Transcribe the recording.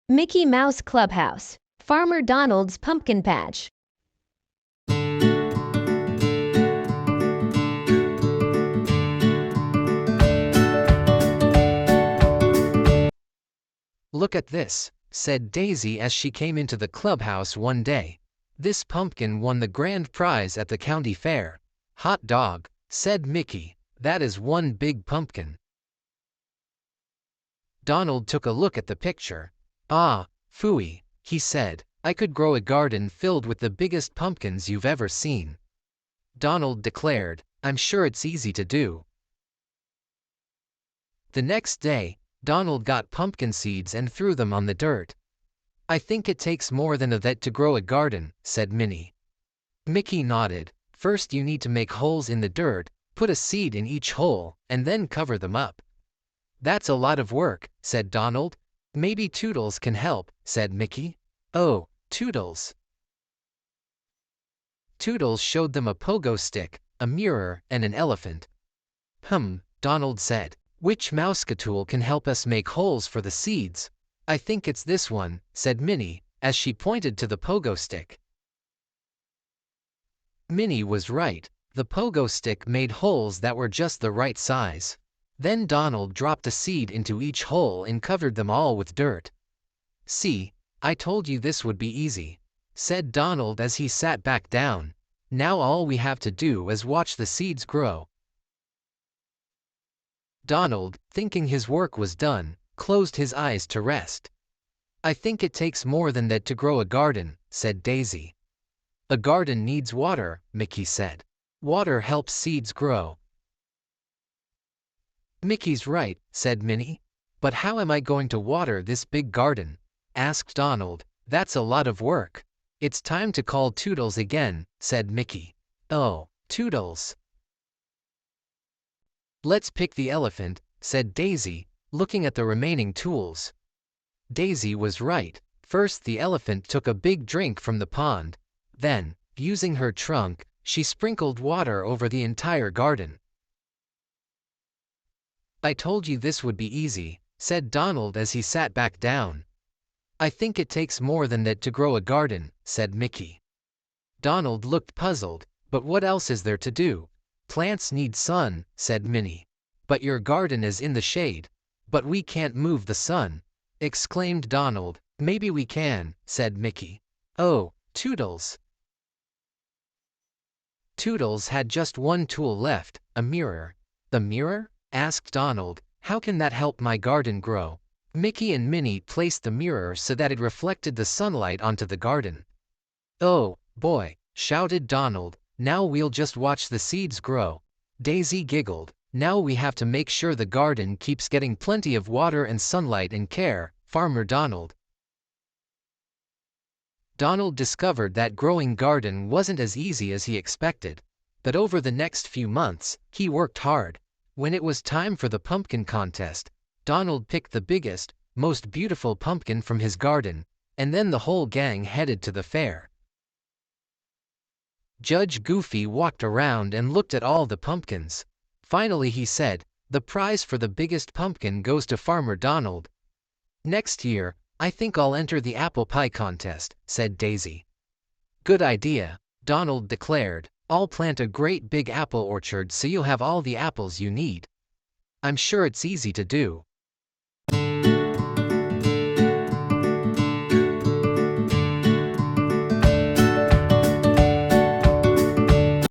Mickey Mouse Clubhouse, Farmer Donald's Pumpkin Patch. "Look at this," said Daisy as she came into the clubhouse one day. "This pumpkin won the grand prize at the county fair." "Hot dog," said Mickey. "That is one big pumpkin." Donald took a look at the picture. "Ah, phooey," he said. "I could grow a garden filled with the biggest pumpkins you've ever seen." Donald declared, "I'm sure it's easy to do." The next day, Donald got pumpkin seeds and threw them on the dirt. "I think it takes more than that to grow a garden," said Minnie. Mickey nodded. "First you need to make holes in the dirt, put a seed in each hole, and then cover them up." "That's a lot of work," said Donald. "Maybe Toodles can help," said Mickey. "Oh, Toodles." Toodles showed them a pogo stick, a mirror, and an elephant. Donald said. "Which mousecatool can help us make holes for the seeds?" "I think it's this one," said Minnie, as she pointed to the pogo stick. Minnie was right. The pogo stick made holes that were just the right size. Then Donald dropped a seed into each hole and covered them all with dirt. "See, I told you this would be easy," said Donald as he sat back down. "Now all we have to do is watch the seeds grow." Donald, thinking his work was done, closed his eyes to rest. "I think it takes more than that to grow a garden," said Daisy. "A garden needs water," Mickey said. "Water helps seeds grow." "Mickey's right," said Minnie. "But how am I going to water this big garden?" asked Donald. "That's a lot of work." "It's time to call Toodles again," said Mickey. "Oh, Toodles." "Let's pick the elephant," said Daisy, looking at the remaining tools. Daisy was right. First the elephant took a big drink from the pond. Then, using her trunk, she sprinkled water over the entire garden. "I told you this would be easy," said Donald as he sat back down. "I think it takes more than that to grow a garden," said Mickey. Donald looked puzzled. "But what else is there to do?" "Plants need sun," said Minnie. "But your garden is in the shade." "But we can't move the sun," exclaimed Donald. "Maybe we can," said Mickey. "Oh, Toodles." Toodles had just one tool left, a mirror. "The mirror?" asked Donald. "How can that help my garden grow?" Mickey and Minnie placed the mirror so that it reflected the sunlight onto the garden. "Oh, boy," shouted Donald. "Now we'll just watch the seeds grow." Daisy giggled. "Now we have to make sure the garden keeps getting plenty of water and sunlight and care, Farmer Donald." Donald discovered that growing garden wasn't as easy as he expected. But over the next few months, he worked hard. When it was time for the pumpkin contest, Donald picked the biggest, most beautiful pumpkin from his garden, and then the whole gang headed to the fair. Judge Goofy walked around and looked at all the pumpkins. Finally he said, "The prize for the biggest pumpkin goes to Farmer Donald." "Next year, I think I'll enter the apple pie contest," said Daisy. "Good idea," Donald declared. "I'll plant a great big apple orchard so you'll have all the apples you need." "I'm sure it's easy to do,"